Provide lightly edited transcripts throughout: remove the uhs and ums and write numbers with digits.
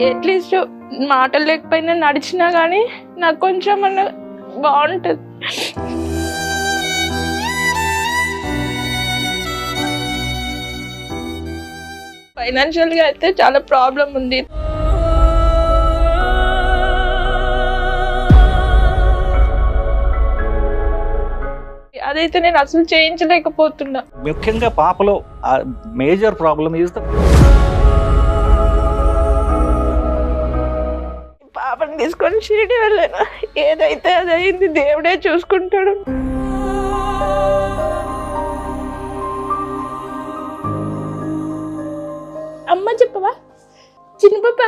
At least మాటలు లేకపోయినా నడిచినా కానీ నాకు కొంచెం అన్న బాగుంటుంది. ఫైనాన్షియల్గా అయితే చాలా ప్రాబ్లం ఉంది. అదైతే నేను అసలు చేయించలేకపోతున్నా. ముఖ్యంగా పాపలో మేజర్ ప్రాబ్లం ఈజ్ పాపని తీసుకొని షిరిడి వెళ్ళాను. ఏదైతే అది అయింది, దేవుడే చూసుకుంటాడు. అమ్మ చెప్పవా చిన్న పాప,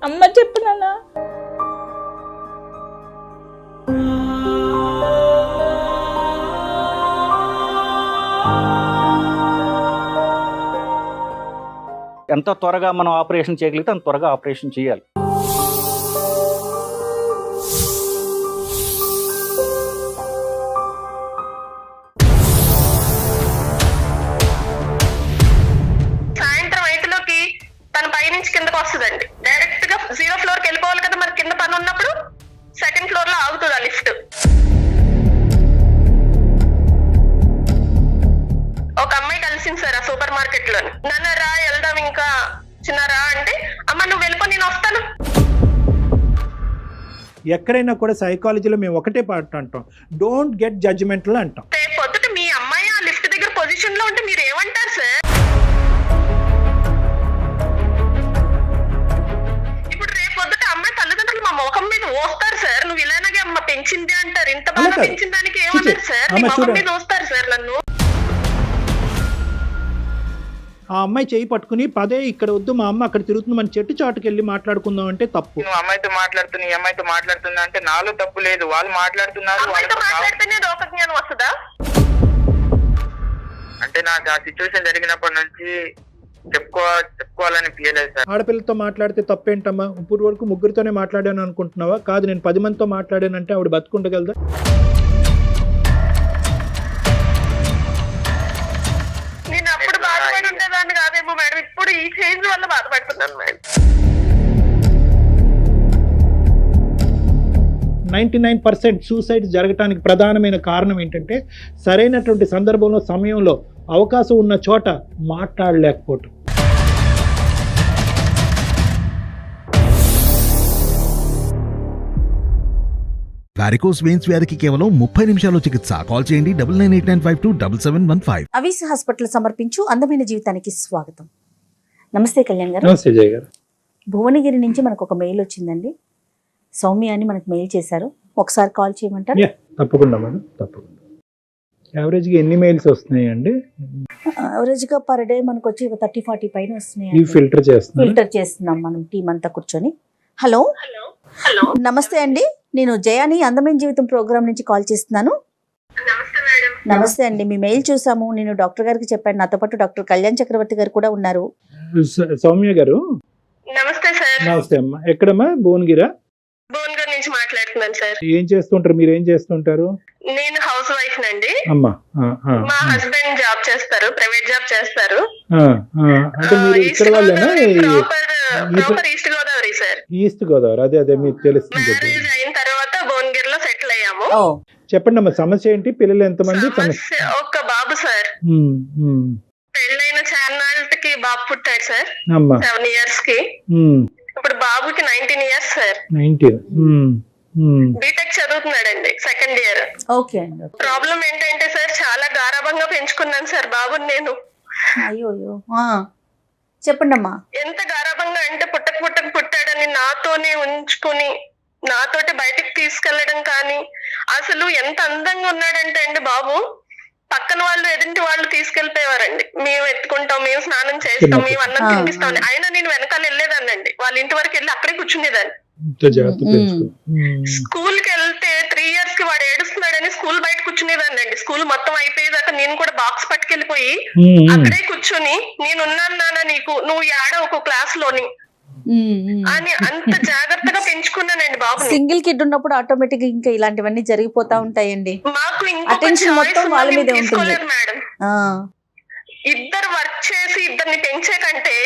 అమ్మ చెప్పు నాన్న. ఎంత త్వరగా మనం ఆపరేషన్ చేయగలిగితే అంత త్వరగా ఆపరేషన్ చేయాలి. సాయంత్రం 5లోకి తన పై నుంచి కిందకు వస్తుందండి. డైరెక్ట్ గా 0 ఫ్లోర్కి వెళ్ళిపోవాలి కదా, మరి కింద పని ఉన్నప్పుడు 2nd ఫ్లోర్ లో ఆగుతుంది ఆ లిఫ్ట్. ఒక అమ్మాయి కలిసింది సార్ ఆ సూపర్ మార్కెట్ లో. నాన్న రా వెళ్దాం ఇంకా చిన్నారా అంటే, అమ్మ నువ్వు వెళ్ళిపో నేను వస్తాను. ఎక్కడైనా కూడా సైకాలజీలో మేము ఒకటే పాట అంటాం, డోంట్ గెట్ జడ్జిమెంటల్ అంటాం. రేపు పొద్దుట మీ అమ్మాయి ఆ లిఫ్ట్ దగ్గర పొజిషన్ లో ఉంటే మీరు ఏమంటారు సార్? ఇప్పుడు రేపు పొద్దుట అమ్మాయి తల్లిదండ్రులు మా ముఖం మీద వస్తారు సార్, నువ్వు ఇలాగే అమ్మ పెంచింది అంటారు. ఇంత బాగా పెంచిన దానికి ఏమన్నారు సార్? నీ ముఖం మీద వస్తారు సార్ నన్ను. ఆ అమ్మాయి చేయి పట్టుకుని పదే ఇక్కడ వద్దు మా అమ్మ అక్కడ తిరుగుతుంది, మన చెట్టు చాటుకు వెళ్ళి మాట్లాడుకుందాం అంటే తప్పు. నువ్వు అమ్మాయితో మాట్లాడుతున్నా ఈ అమ్మాయితో మాట్లాడుతున్నా అంటే నాలో తప్పు లేదు, వాళ్ళు మాట్లాడుతున్నారు. అమ్మాయితో మాట్లాడితేనే లోక జ్ఞానం వస్తుందా? అంటే నాకు ఆ సిచ్యువేషన్ జరిగినప్పటి నుంచి చెప్పుకోవాలని ఫీలేదు సార్. ఆడపిల్లతో మాట్లాడితే తప్పేంటమ్మా? ఇప్పుడు వరకు ముగ్గురితోనే మాట్లాడాను అనుకుంటున్నావా? కాదు, నేను 10 మందితో మాట్లాడానంటే ఆవిడ బతుకుండగలదా? నేను అప్పుడు బాధపడి ఉండేదాన్ని కాదేమో మేడం, ఇప్పుడు ఈ చేంజ్ వల్ల బాధపడుతున్నాను మేడం. 99% సూసైడ్ జరగటానికి ప్రధానమైన కారణం ఏంటంటే సరైనటువంటి సందర్భంలో సమయంలో అవకాశం ఉన్న చోట మాట్లాడలేకపోవటం. వారికోస్ వెయిన్స్ వ్యాధికి కేవలం 30 నిమిషాల్లో చికిత్స. కాల్ చేయండి 9989527715. అవీస్ హాస్పిటల్ సమర్పించు అందమైన జీవితానికి స్వాగతం. నమస్తే కళ్యాణ్ గారు. నమస్తే జయ గారు. భువనగిరి నుంచి మనకు ఒక మెయిల్ వచ్చిందండి. సౌమ్య అని మనకు మెయిల్ చేశారు, ఒకసారి కాల్ చేయమంటారు? తప్పకుండా మేడం, తప్పకుండా. యావరేజ్గా ఎన్ని మెయిల్స్ వస్తున్నాయండి? యావరేజ్గా పర్ డే మనకు వచ్చి 30-40 పైన వస్తున్నాయి. ఫిల్టర్ చేస్తున్నాం మనం టీం అంతా కూర్చొని. హలో నమస్తే అండి, నేను జయాని అందమైన జీవితం ప్రోగ్రామ్ నుంచి కాల్ చేస్తున్నాను. నమస్తే అండి, మీ మెయిల్ చూసాము. నేను డాక్టర్ గారికి చెప్పాను, నాతో పాటు డాక్టర్ కళ్యాణ్ చక్రవర్తి గారు కూడా ఉన్నారు. సౌమ్య గారు నమస్తే సార్. నమస్తే అమ్మా. ఎక్కడమ్మా? భువనగిరా? భువనగిరి నుంచి మాట్లాడుతున్నాను సార్. ఏం చేస్తుంటారు మీరు? ఏం చేస్తుంటారు? నేను హౌస్ వైఫ్ నండి. అమ్మా, మా హస్బెండ్ జాబ్ చేస్తారు, ప్రైవేట్ జాబ్ చేస్తారు. అంటే మీరు ఇక్కడ వాళ్ళేనా? Proper east Godavari sir. East Godavari, అదే మీకు తెలుస్తుంది. మ్యారేజ్ అయిన తర్వాత భువనగిరిలో సెటిల్ అయ్యాము. చెప్పండి అమ్మా, సమస్య ఏంటి? పిల్లలు ఎంతమంది? ఒక బాబు సార్. పెళ్ళైన చాన్నాళ్ళకి బాబు పుట్టాడు సార్, 7 years కి. ఇప్పుడు బాబుకి 19 years సార్. 19. బీటెక్ చదువుతున్నాడండి, 2nd year. ఓకే అండి. ప్రాబ్లం ఏంటంటే సార్, చాలా గారాబంగా పెంచుకున్నాను సార్ బాబుని నేను. అయ్యో చెప్పండి అమ్మా. ఎంత గారాబంగా అంటే పుట్టాడని నాతోనే ఉంచుకుని నాతోటి బయటికి తీసుకెళ్లడం కానీ, అసలు ఎంత అందంగా ఉన్నాడంటే అండి బాబు, పక్కన వాళ్ళు ఎదుటి వాళ్ళు తీసుకెళ్లిపోయేవారండి. మేము ఎత్తుకుంటాం, మేము స్నానం చేస్తాం, మేము అన్నం తినిపిస్తాం. అయినా నేను వెనకాల వెళ్ళేదాన్నండి, వాళ్ళ ఇంటి వరకు వెళ్ళి అక్కడే కూర్చునేదాన్ని. స్కూల్ కి వెళ్తే 3 years కి వాడు ఏడుస్తున్నాడని స్కూల్ బయట కూర్చునేదాన్నండి. స్కూల్ మొత్తం అయిపోయేదాకా నేను కూడా బాక్స్ పట్టుకెళ్ళిపోయి అక్కడే కూర్చుని, నేనున్నాను నాన్న నీకు, నువ్వు ఏడవకు క్లాస్ లోని అని అంత జాగ్రత్తగా పెంచుకున్నానండి బాబు. సింగిల్ కిడ్ ఉన్నప్పుడు ఆటోమేటిక్ ఇంకా ఇలాంటివన్నీ జరిగిపోతా ఉంటాయండి. మాకు అటెన్షన్ మొత్తం వాళ్ళ మీదే ఉంటుంది మేడం. ఇద్దరు వర్క్ చేసి ఇద్దరిని పెంచే కంటే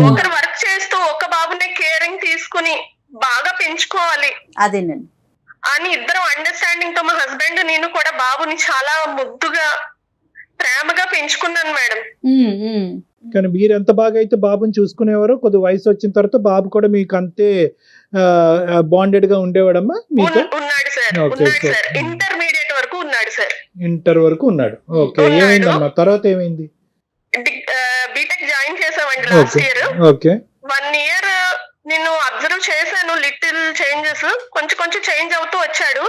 ఒకరు వర్క్ చేస్తూ ఒక బాబుని కేరింగ్ తీసుకుని బాగా పెంచుకోవాలి అదేనండి. అని ఇద్దరు అండర్స్టాండింగ్ తో మా హస్బెండ్ నేను కూడా బాబుని చాలా ముద్దుగా ప్రేమగా పెంచుకున్నాను మేడం. కానీ మీరు ఎంత బాగా అయితే బాబుని చూసుకునేవారో కొద్ది వయసు వచ్చిన తర్వాత బాబు కూడా మీకు అంతే బాండెడ్ గా ఉండేవాడమ్మా మీతో? ఉన్నాడు సార్, Okay, ఉన్నాడు okay. సార్, ఇంటర్మీడియట్ వరకు ఉన్నాడు సార్. ఇంటర్ వరకు ఉన్నాడు. ఓకే, ఉన్నాడు. ఏమైందమ్మా తర్వాత ఏమైంది? బీటెక్ జాయిన్ చేసామండి last okay year. Okay 1 year నేను అబ్జర్వ్ చేశాను, లిటిల్ చేంజెస్ కొంచెం కొంచెం చేంజ్ అవుతూ వచ్చాడు.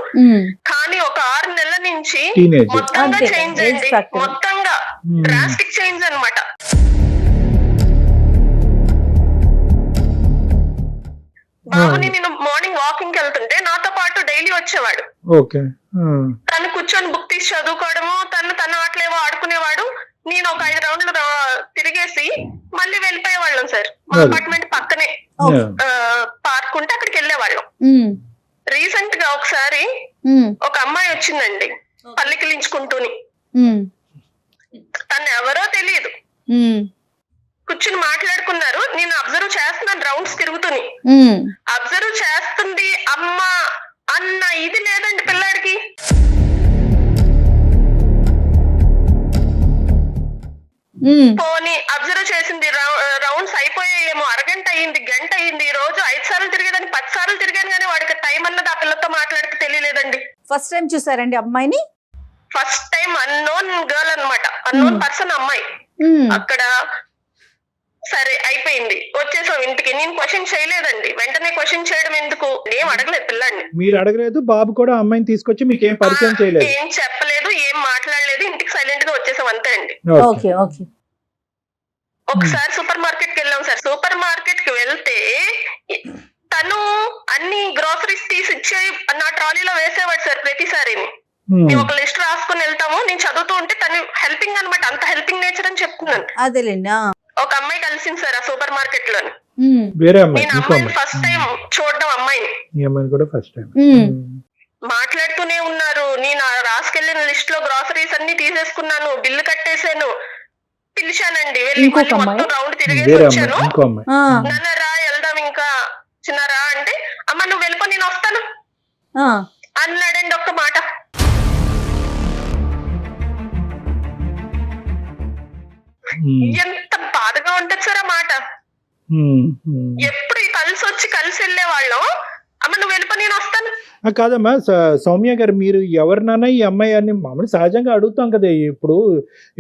కానీ ఒక 6 నెలల నుంచి టీనేజ్. మొత్తంగా అంతే, చేంజ్ age అయింది, factor. మొత్తంగా డ్రాస్టిక్ చేంజ్ అన్నమాట. బాబుని నేను మార్నింగ్ వాకింగ్ వెళ్తుంటే నాతో పాటు డైలీ వచ్చేవాడు. ఓకే. తను కూర్చొని బుక్ తీసి చదువుకోవడము, తన ఆటలేవో ఆడుకునేవాడు. నేను ఒక 5 రౌండ్లు తిరిగేసి మళ్ళీ వెళ్ళిపోయేవాళ్ళం సార్. మా Okay. అపార్ట్మెంట్ పక్కనే పార్క్ ఉంటే అక్కడికి వెళ్ళేవాళ్ళం. రీసెంట్ గా ఒకసారి ఒక అమ్మాయి వచ్చిందండి పల్లికిలించుకుంటూని. తను ఎవరో తెలియదు, కూర్చుని మాట్లాడుకున్నారు. నేను అబ్జర్వ్ చేస్తున్నాను రౌండ్స్ తిరుగుతుని. అబ్జర్వ్ చేస్తుంది అమ్మ అన్న ఇది లేదండి పిల్లాడికి. పోనీ అబ్జర్వ్ చేసింది, రౌండ్స్ అయిపోయాయేమో, అరగంట అయ్యింది, గంట అయ్యింది. ఈ రోజు 5 సార్లు తిరిగేదాన్ని 10 సార్లు తిరిగాను, కానీ వాడికి టైం అన్నది ఆ పిల్లతో మాట్లాడితే తెలియలేదండి. ఫస్ట్ టైం చూసారండి అమ్మాయిని? ఫస్ట్ టైం అన్నోన్ గర్ల్ అన్నమాట, అన్నోన్ పర్సన్ అమ్మాయి. అక్కడ సరే అయిపోయింది, వచ్చేసాం ఇంటికి. నేను క్వశ్చన్ చేయలేదండి, వెంటనే క్వశ్చన్ చేయడం ఎందుకు, ఏం అడగలేదు పిల్లాడిని. మీరు అడగలేదు, బాబు కూడా అమ్మాయిని తీసుకొచ్చి మీకు ఏం పరిచయం చేయలేదు? ఏం చెప్పలేదు, ఏం మాట్లాడలేదు, ఇంటికి సైలెంట్ గా వచ్చేసాం అంతే అండి. Okay okay. ఒకసారి సూపర్ మార్కెట్ కి వెళ్ళాం సార్. సూపర్ మార్కెట్ కి వెళ్తే తను అన్ని గ్రోసరీస్ తీసి ఇచ్చే నా ట్రాలీలో వేసేవాడు సార్ ప్రతిసారి. మేము ఒక లిస్ట్ రాసుకుని వెళ్తాము, నేను చదువుతూ ఉంటే తను హెల్పింగ్ అనమాట, అంత హెల్పింగ్ నేచర్ అని చెప్తున్నాను. అదేలేండి. ఒక అమ్మాయి కలిసింది సార్ ఆ సూపర్ మార్కెట్ లోని. వేరే అమ్మాయి? నేను అమ్మాయిని ఫస్ట్ టైం చూడడం, అమ్మాయిని. ఈ అమ్మాయిని కూడా ఫస్ట్ టైం. మాట్లాడుతూనే ఉన్నారు. నేను రాసుకెళ్లిన లిస్ట్ లో గ్రోసరీస్ అన్ని తీసేసుకున్నాను, బిల్లు కట్టేశాను. పిలిచానండి, వెళ్ళి మళ్ళీ మొత్తం రౌండ్ తిరిగేసి వేరే వచ్చాను. అమ్మాయి, ఇంకో అమ్మాయి. నాన్న రా వెళ్దాం, ఇంకా చిన్నరా అంటే అమ్మ నువ్వు వెళ్ళిపో నేను వస్తాను అన్నాడండి ఒక్క మాట. ఎంత బాధగా ఉంటది సార్ ఆ మాట. ఎప్పుడు కలిసి వెళ్ళే వాళ్ళం, అమ్మ నువ్వు వెళ్ళిపో నేను వస్తాను. కాదమ్మా సౌమ్య గారు, మీరు ఎవరినైనా ఈ అమ్మాయి అని మామూలు సహజంగా అడుగుతాం కదా.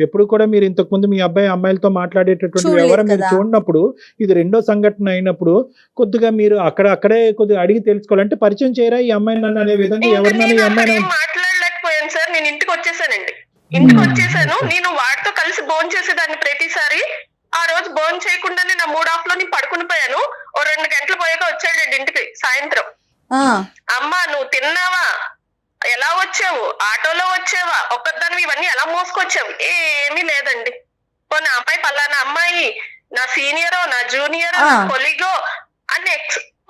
ఎప్పుడు కూడా మీరు ఇంతకు ముందు మీ అమ్మాయిలతో మాట్లాడేటటువంటి వ్యవహారం మీరు చూడనప్పుడు, ఇది రెండో సంఘటన అయినప్పుడు కొద్దిగా మీరు అక్కడే కొద్దిగా అడిగి తెలుసుకోవాలంటే పరిచయం చేయరా ఈ అమ్మాయి నన్ను అనే విధంగా ఎవరినైనా ఈ అమ్మాయి మాట్లాడలేకపోయాను సార్. నేను ఇంటికి వచ్చేసానండి, ఇంటికి వచ్చేసాను. నేను వాడితో కలిసి భోజనం చేసేదాన్ని ప్రతిసారి. ఆ రోజు భోజనం చేయకుండానే నా మూడ్ ఆఫ్ లో నేను పడుకుని పోయాను. ఓ 2 గంటలు పోయాక వచ్చాడండి ఇంటికి సాయంత్రం. అమ్మా నువ్వు తిన్నావా, ఎలా వచ్చావు, ఆటోలో వచ్చావా, ఒక్కదాన్ని ఇవన్నీ ఎలా మోసుకొచ్చావు? ఏమీ లేదండి. నా అమ్మాయి పలానా అమ్మాయి, నా సీనియరో నా జూనియరో నా కొలీగో అని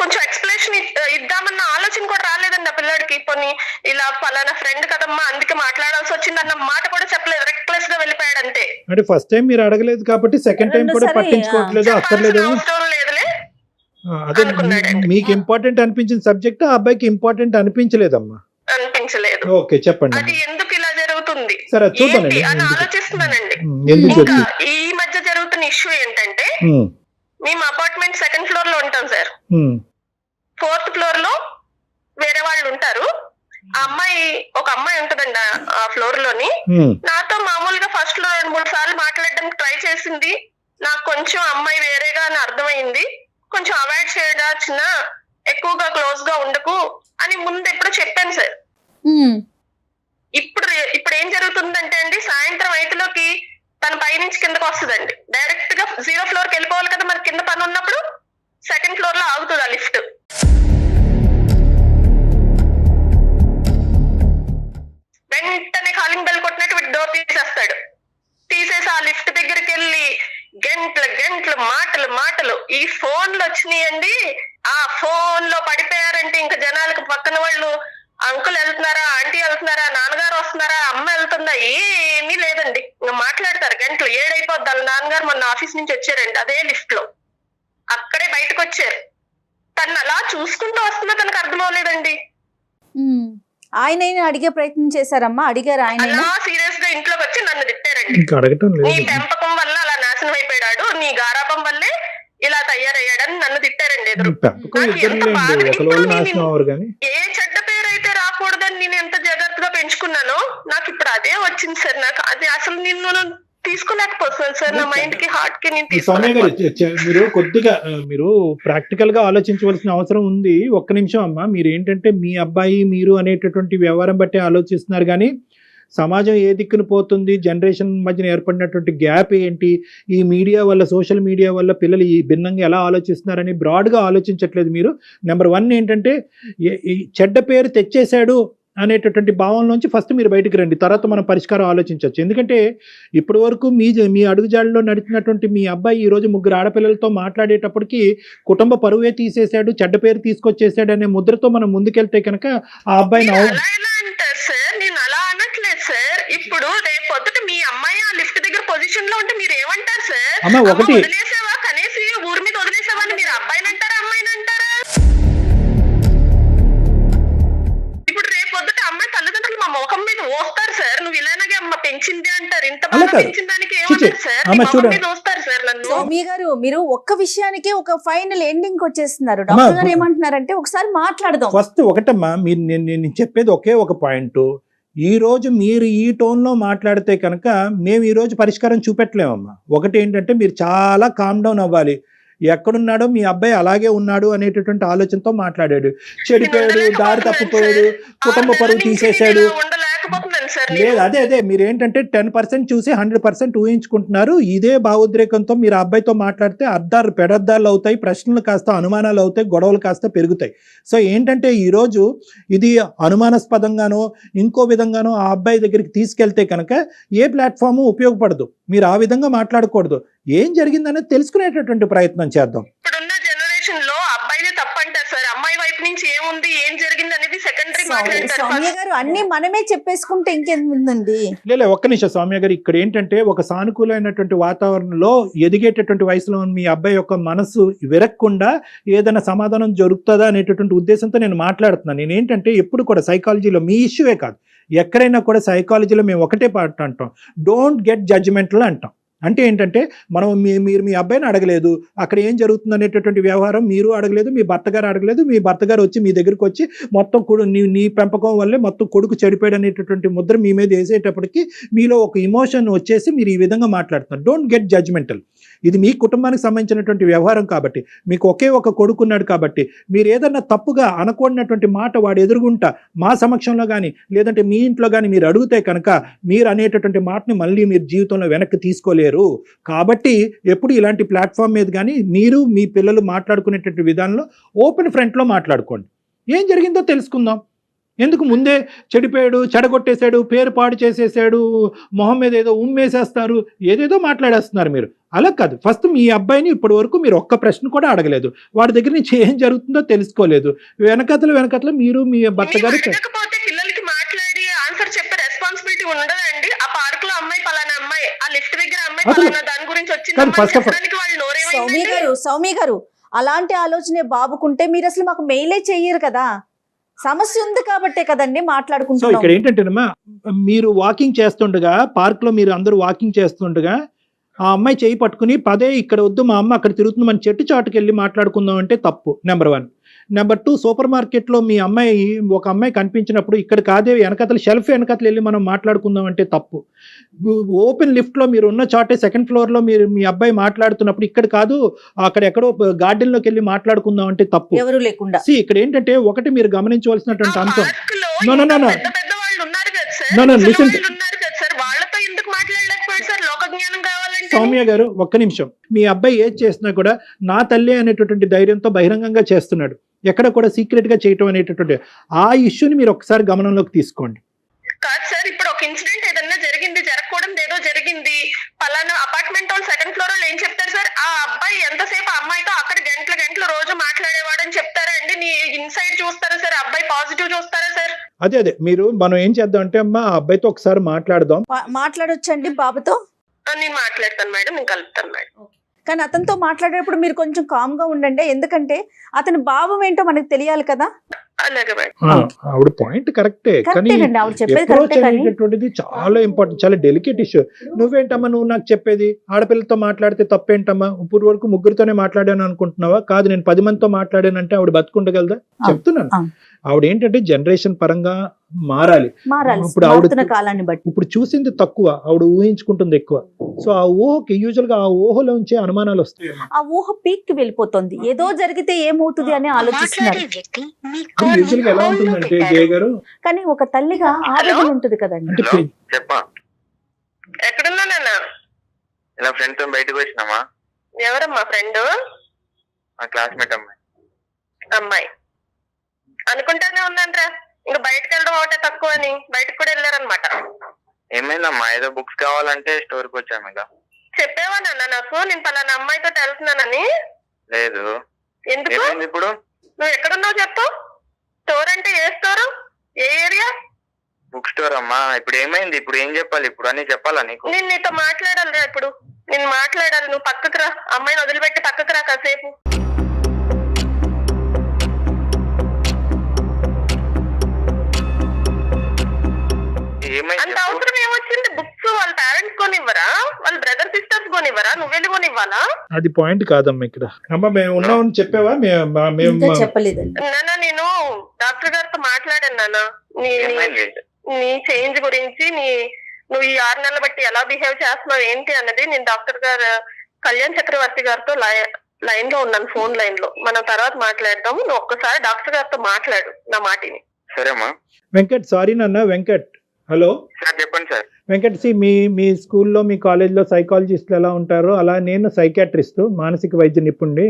కొంచెం ఎక్స్ప్లెనేషన్ ఇద్దామన్న ఆలోచన కూడా రాలేదండి ఆ పిల్లాడికి. పోనీ ఇలా పలానా ఫ్రెండ్ కదమ్మా అందుకే మాట్లాడాల్సి వచ్చింది అన్న మాట కూడా చెప్పలేదు, రెక్లెస్ గా వెళ్ళిపోయాడు అంతే. అంటే ఫస్ట్ టైం మీరు అడగలేదు కాబట్టి సెకండ్ టైం కూడా పట్టించుకోవట్లేదు, అక్కర్లేదు. అవసరం లేదులే. అదే మీకు ఇంపార్టెంట్ అనిపించిన సబ్జెక్ట్ ఆ అబ్బాయికి ఇంపార్టెంట్ అనిపించలేదమ్మా? అనిపించలేదు. ఓకే చెప్పండి. అది ఎందుకు ఇలా జరుగుతుంది సరే చూద్దామండి అని ఆలోచిస్తున్నానండి. ఇంకా ఈ మధ్య జరుగుతున్న ఇష్యూ ఏంటంటే, మేము అపార్ట్మెంట్ 2nd floor లో ఉంటాం సార్. 4th floor లో వేరే వాళ్ళు ఉంటారు. ఆ అమ్మాయి ఒక అమ్మాయి ఉంటదండి ఆ ఫ్లోర్ లోని. నాతో మామూలుగా ఫస్ట్ లో 2-3 సార్లు మాట్లాడడానికి ట్రై చేసింది. నాకు కొంచెం అమ్మాయి వేరేగా అని అర్థమైంది. కొంచెం అవాయిడ్ చేయడం, ఎక్కువగా క్లోజ్ గా ఉండకు అని ముందు ఎప్పుడో చెప్పాను సార్. ఇప్పుడు ఏం జరుగుతుందంటే అండి, సాయంత్రం 5లోకి తన పై నుంచి కిందకు వస్తుందండి. డైరెక్ట్ గా 0 floor కి వెళ్ళిపోవాలి కదా మరి, కింద పని ఉన్నప్పుడు 2nd floor లో ఆగుతుంది ఆ లిఫ్ట్. వెంటనే కాలింగ్ బెల్ కొట్టినట్టు డోర్ తీసేస్తాడు. తీసేసి ఆ లిఫ్ట్ దగ్గరికి వెళ్ళి గంటలు మాటలు ఈ ఫోన్లు వచ్చినాయండి. ఆ ఫోన్ లో పడిపోయారంటే ఇంకా జనాలకు పక్కన వాళ్ళు అంకుల్ వెళ్తున్నారా, ఆంటీ వెళ్తున్నారా, నాన్నగారు వస్తున్నారా, అమ్మ వెళ్తుందా, ఏమీ లేదండి. ఇంకా మాట్లాడతారు గంటలు, 7 అయిపోద్ది. వాళ్ళ నాన్నగారు మొన్న ఆఫీస్ నుంచి వచ్చారండి, అదే లిఫ్ట్ లో అక్కడే బయటకు వచ్చారు. తను అలా చూసుకుంటూ వస్తున్నా తనకు అర్థం అవ్వలేదండి. ఆయన అడిగే ప్రయత్నం చేశారమ్మా? అడిగారు ఆయన? అలా సీరియస్ గా ఇంట్లోకి వచ్చి నన్ను తిట్టారండి. ఇంకా అడగటం నీ లేదు. పెంపకం వల్ల అలా నాశనం అయిపోయాడు, నీ గారాబం వల్లే ఇలా తయారయ్యాడని నన్ను తిట్టారండి ఎదురు. పెంపకం ఇద్దరులేండి, ఒకరు నాశనం అవ్వరు కానీ. ఏ చెడ్డ పేరు అయితే రాకూడదని నేను ఎంత జాగ్రత్తగా పెంచుకున్నానో నాకు ఇప్పుడు అదే వచ్చింది సార్. నాకు అది అసలు నిన్ను తీసుకోలేకపోతున్నాను సార్, నా మైండ్ కి హార్ట్ కి నేను సౌమ్య గారు, మీరు కొద్దిగా మీరు ప్రాక్టికల్ గా ఆలోచించవలసిన అవసరం ఉంది. ఒక్క నిమిషం అమ్మా. మీరు ఏంటంటే మీ అబ్బాయి మీరు అనేటటువంటి వ్యవహారం బట్టి ఆలోచిస్తున్నారు కానీ సమాజం ఏ దిక్కును పోతుంది, జనరేషన్ మధ్యన ఏర్పడినటువంటి గ్యాప్ ఏంటి, ఈ మీడియా వల్ల, సోషల్ మీడియా వల్ల పిల్లలు ఈ భిన్నంగా ఎలా ఆలోచిస్తున్నారని బ్రాడ్గా ఆలోచించట్లేదు మీరు. నెంబర్ 1 ఏంటంటే ఈ చెడ్డ పేరు తెచ్చేశాడు అనేటటువంటి భావంలోంచి ఫస్ట్ మీరు బయటకు రండి, తర్వాత మనం పరిష్కారం ఆలోచించవచ్చు. ఎందుకంటే ఇప్పటి వరకు మీ అడుగుజాడలో నడిచినటువంటి మీ అబ్బాయి ఈరోజు 3 ఆడపిల్లలతో మాట్లాడేటప్పటికి కుటుంబ పరువే తీసేశాడు, చెడ్డ పేరు తీసుకొచ్చేసాడు అనే ముద్రతో మనం ముందుకెళ్తే కనుక ఆ అబ్బాయిని అంటారు సార్. నేను అలా అనట్లేదు సార్. ఇప్పుడు రేపు పొద్దుట మీ అమ్మాయి ఆ లిఫ్ట్ దగ్గర పొజిషన్ లో ఉంటే మీరు ఏమంటారు సార్? అమ్మ ఒకటి వదిలేసావా, కనీసం ఊరి మీద వదిలేసావా అని మీరు అబ్బాయిని అంటారా, అమ్మాయిని అంటారా? ఇప్పుడు రేపు పొద్దుట అమ్మాయి తల్లిదండ్రులు మా ముఖం మీద వస్తారు సార్, నువ్వు ఇలాగే అమ్మ పెంచింది అంటారు. ఇంత బాగా పెంచిన దానికి ఏమంటారు సార్? ముఖం మీద వస్తారు సార్ నన్ను. సౌమ్య గారు, మీరు ఒక్క విషయానికి ఒక ఫైనల్ ఎండింగ్ వచ్చేస్తున్నారు. డాక్టర్ గారు ఏమంటున్నారంటే ఒకసారి మాట్లాడదాం. ఫస్ట్ ఒకటమ్మా, మీరు నేను చెప్పేది ఒకే ఒక పాయింట్. ఈ రోజు మీరు ఈ టోన్లో మాట్లాడితే కనుక మేము ఈరోజు పరిష్కారం చూపెట్టలేమమ్మా. ఒకటి ఏంటంటే మీరు చాలా కామ్ డౌన్ అవ్వాలి. ఎక్కడున్నాడో మీ అబ్బాయి అలాగే ఉన్నాడు అనేటటువంటి ఆలోచనతో మాట్లాడాడు, చెడిపోయాడు, దారి తప్పిపోయాడు, కుటుంబ పరువు తీసేశాడు. లేదు, అదే మీరు ఏంటంటే 10% చూసి 100% ఊహించుకుంటున్నారు. ఇదే భావోద్రేకంతో మీరు అబ్బాయితో మాట్లాడితే పెడద్దాలు అవుతాయి, ప్రశ్నలు కాస్త అనుమానాలు అవుతాయి, గొడవలు కాస్త పెరుగుతాయి. సో ఏంటంటే ఈరోజు ఇది అనుమానాస్పదంగానో ఇంకో విధంగానో ఆ అబ్బాయి దగ్గరికి తీసుకెళ్తే కనుక ఏ ప్లాట్ఫాము ఉపయోగపడదు. మీరు ఆ విధంగా మాట్లాడకూడదు. ఏం జరిగిందనేది తెలుసుకునేటటువంటి ప్రయత్నం చేద్దాం. ఇప్పుడున్న జనరేషన్ లో అబ్బాయిదే తప్పంటారు సార్, అమ్మాయి వైపు నుంచి ఏముంది, ఏం జరిగింది అనేది సెకండరీ మాట్లాడతారు. సౌమ్య గారు, అన్ని మనమే చెప్పేసుకుంటే ఇంకేముందండి? లేదు, ఒక్క నిమిషం సౌమ్య గారు. ఇక్కడ ఏంటంటే ఒక సానుకూలమైనటువంటి వాతావరణంలో ఎదిగేటటువంటి వయసులో మీ అబ్బాయి యొక్క మనసు విరక్కుండా ఏదైనా సమాధానం జరుగుతుందా అనేటటువంటి ఉద్దేశంతో నేను మాట్లాడుతున్నాను. నేను ఏంటంటే ఎప్పుడు కూడా సైకాలజీలో మీ ఇష్యూవే కాదు, ఎక్కడైనా కూడా సైకాలజీలో మేము ఒకటే పాట అంటాం, డోంట్ గెట్ జడ్జిమెంటల్ అంటాం. అంటే ఏంటంటే మనం మీరు మీ అబ్బాయిని అడగలేదు, అక్కడ ఏం జరుగుతుంది అనేటటువంటి వ్యవహారం మీరు అడగలేదు, మీ భర్త గారు అడగలేదు, మీ భర్త గారు వచ్చి మీ దగ్గరికి వచ్చి మొత్తం నీ పెంపకం వల్లే మొత్తం కొడుకు చెడిపోయాడు అనేటటువంటి ముద్ర మీ మీద వేసేటప్పటికి మీలో ఒక ఇమోషన్ వచ్చేసి మీరు ఈ విధంగా మాట్లాడుతున్నారు. Don't get judgemental. ఇది మీ కుటుంబానికి సంబంధించినటువంటి వ్యవహారం కాబట్టి, మీకు ఒకే ఒక కొడుకున్నాడు కాబట్టి మీరు ఏదన్నా తప్పుగా అనకూడనటువంటి మాట వాడు ఎదురుగుంటా మా సమక్షంలో కానీ లేదంటే మీ ఇంట్లో కానీ మీరు అడిగితే కనుక మీరు అనేటటువంటి మాటని మళ్ళీ మీరు జీవితంలో వెనక్కి తీసుకోలేరు. కాబట్టి ఎప్పుడు ఇలాంటి ప్లాట్ఫామ్ మీద కానీ మీరు మీ పిల్లలు మాట్లాడుకునేటటువంటి విధానంలో ఓపెన్ ఫ్రంట్లో మాట్లాడుకోండి. ఏం జరిగిందో తెలుసుకుందాం. ఎందుకు ముందే చెడిపోయాడు, చెడగొట్టేశాడు, పేరు పాడు చేసేసాడు, మొహం మీద ఏదో ఉమ్మేసేస్తారు, ఏదేదో మాట్లాడేస్తున్నారు మీరు. అలా కాదు. ఫస్ట్ మీ అబ్బాయిని ఇప్పటి వరకు మీరు ఒక్క ప్రశ్న కూడా అడగలేదు, వాడి దగ్గర నుంచి ఏం జరుగుతుందో తెలుసుకోలేదు. వెనకతలు మీరు మీ భర్త గారు పిల్లలకి మాట్లాడి ఆన్సర్ చెప్పే రెస్పాన్సిబిలిటీ ఉండదండి. ఆ పార్క్ లో అమ్మాయి పలానా అమ్మాయి, ఆ లిఫ్ట్ దగ్గర అమ్మాయి పలానా దాని గురించి వచ్చింది. సౌమ్య గారు, అలాంటి ఆలోచనే బాబుకుంటే మీరు అసలు మాకు మెయిలే చెయ్యరు కదా. సమస్య ఉంది కాబట్టే కదండి మాట్లాడుకుంటున్నాం. సో ఇక్కడ ఏంటంటేనమ్మా, మీరు వాకింగ్ చేస్తుండగా పార్క్ లో మీరు అందరూ వాకింగ్ చేస్తుండగా ఆ అమ్మాయి చేయి పట్టుకుని పదే ఇక్కడ వద్దు మా అమ్మ అక్కడ తిరుగుతుంది, మన చెట్టు చాటుకు వెళ్ళి మాట్లాడుకుందాం అంటే తప్పు. నెంబర్ 1. నెంబర్ 2, సూపర్ మార్కెట్లో మీ అమ్మాయి ఒక అమ్మాయి కనిపించినప్పుడు ఇక్కడ కాదే వెనకతలు షెల్ఫ్ వెనకతలు వెళ్ళి మనం మాట్లాడుకుందాం అంటే తప్పు. ఓపెన్ లిఫ్ట్లో మీరు ఉన్న చాటే 2nd ఫ్లోర్లో మీరు మీ అబ్బాయి మాట్లాడుతున్నప్పుడు ఇక్కడ కాదు అక్కడ ఎక్కడో గార్డెన్లోకి వెళ్ళి మాట్లాడుకుందాం అంటే తప్పు. ఎవరు లేకుండా. ఇక్కడ ఏంటంటే ఒకటి మీరు గమనించవలసినటువంటి అంశం, సౌమ్య గారు ఒక్క నిమిషం. మీ అబ్బాయి ఏది చేసినా కూడా నా తల్లి అనేటటువంటి ధైర్యంతో బహిరంగంగా చేస్తున్నాడు, ఎక్కడ కూడా సీక్రెట్ గా చేయటం అనేటటువంటి ఆ ఇష్యూని మీరు ఒకసారి గమనంలోకి తీసుకోండి. కాదు సార్, ఇప్పుడు ఒక ఇన్సిడెంట్ ఏదన్నా జరిగింది, జరగకూడదు ఏదో జరిగింది, పలానా అపార్ట్మెంట్ వాళ్ళు 2nd ఫ్లోర్ వాళ్ళు ఏం చెప్తారు సార్? ఆ అబ్బాయి ఎంతసేపు అమ్మాయితో అక్కడ గంటలు రోజు మాట్లాడేవాడని చెప్తారా అండి? నీ ఇన్సైడ్ చూస్తారా సార్? అబ్బాయి పాజిటివ్ చూస్తారా సార్? అదే మనం ఏం చేద్దాం అంటే అమ్మా ఆ అబ్బాయితో ఒకసారి మాట్లాడదాం. మాట్లాడొచ్చండి బాబుతో? నేను మాట్లాడతాను మేడం, నేను కలుపుతాను మేడం. కానీ అతనితో మాట్లాడేటప్పుడు మీరు కొంచెం కామ్ గా ఉండండి, ఎందుకంటే అతని భావం ఏంటో మనకు తెలియాలి కదా. అలాగే మేడం. ఆవిడ పాయింట్ కరెక్టే, కానీ కరెక్టేనండి, ఆవిడ చెప్పేది అప్రోచ్ కరెక్టే. కానీ అనేటటువంటిది చాలా ఇంపార్టెంట్, చాలా డెలికేట్ ఇష్యూ. నువ్వేంటమ్మా నువ్వు నాకు చెప్పేది, ఆడపిల్లతో మాట్లాడితే తప్పేంటమ్మా? ఇప్పుడు వరకు ముగ్గురితోనే మాట్లాడాను అనుకుంటున్నావా? కాదు, నేను 10 మందితో మాట్లాడానంటే ఆవిడ బతుకుండగలదా? చెప్తున్నాను. ఆవిడ ఏంటంటే జనరేషన్ పరంగా మారాలి. ఇప్పుడు మారుతున్న కాలాన్ని బట్టి ఇప్పుడు చూసింది తక్కువ, ఆవిడ ఊహించుకుంటుంది ఎక్కువ. సో ఆ ఊహకి యూజువల్ గా ఆ ఊహలోంచి అనుమానాలు వస్తాయి. ఆ ఊహ పీక్ కి వెళ్ళిపోతుంది, ఏదో జరిగితే ఏమవుతుంది అని ఆలోచిస్తున్నారు. యూజువల్ గా ఎలా ఉంటుందంటే జయ గారు, కానీ ఒక తల్లిగా ఆవేదన ఉంటుంది కదండి. అంటే చెప్పా. ఎక్కడున్నానన్నా? ఇలా ఫ్రెండ్ తో బయటకు వచ్చినామా. ఎవరమ్మా ఫ్రెండ్? మా క్లాస్మేట్ అమ్మాయి. అమ్మాయి అనుకుంటానే ఉన్నానరా, ఇంకా బయటకు వెళ్ళడం ఒకటే తక్కువ అని బయటకు కూడా వెళ్ళారనమాట. ఏమైందమ్మా? ఏదో బుక్స్ కావాలంటే స్టోర్కి వచ్చాము. ఇక చెప్పేవా నాన్న నాకు నేను పలానా అమ్మాయితో వెళ్తున్నానని? లేదు. ఎందుకు? ఇప్పుడు నువ్వు ఎక్కడున్నావు చెప్పు. స్టోర్ అంటే ఏ స్టోరు, ఏ ఏరియా? బుక్ స్టోర్ అమ్మా. ఇప్పుడు ఏమైంది? ఇప్పుడు ఏం చెప్పాలి? ఇప్పుడు అని చెప్పాలా నీకు? నేను నీతో మాట్లాడాలిరా, ఇప్పుడు నేను మాట్లాడాలి. నువ్వు పక్కకు రా, అమ్మాయిని వదిలిపెట్టి పక్కకు రా కాసేపు. అంత అవసరం ఏమొచ్చింది? బుక్స్ వాళ్ళ పేరెంట్స్ కొనివ్వరా? వాళ్ళ బ్రదర్ సిస్టర్స్ కొనివ్వరా? నువ్వెళ్ళి కొనివ్వాలా? అది పాయింట్ కాదమ్మా ఇక్కడ. అమ్మా మేము ఉన్నామని చెప్పావా? చెప్పలేదండి నాన్న, నేను డాక్టర్ గారితో మాట్లాడాను నాన్న. నీ చేంజ్ గురించి, నువ్వు ఈ 6 నెలల బట్టి ఎలా బిహేవ్ చేస్తున్నావు ఏంటి అన్నది నేను డాక్టర్ గారు కళ్యాణ్ చక్రవర్తి గారితో లైన్ లో ఉన్నాను, ఫోన్ లైన్ లో. మనం తర్వాత మాట్లాడదాం. నువ్వు ఒక్కసారి డాక్టర్ గారితో మాట్లాడు నా మాటిని. సరేమ్మా. వెంకట్, సారీ నాన్న. వెంకట్, హలో సార్ చెప్పండి సార్. వెంకట్, మీ స్కూల్లో మీ కాలేజ్లో సైకాలజిస్టులు ఎలా ఉంటారో అలా నేను సైకాట్రిస్ట్, మానసిక వైద్య నిపుణుడి.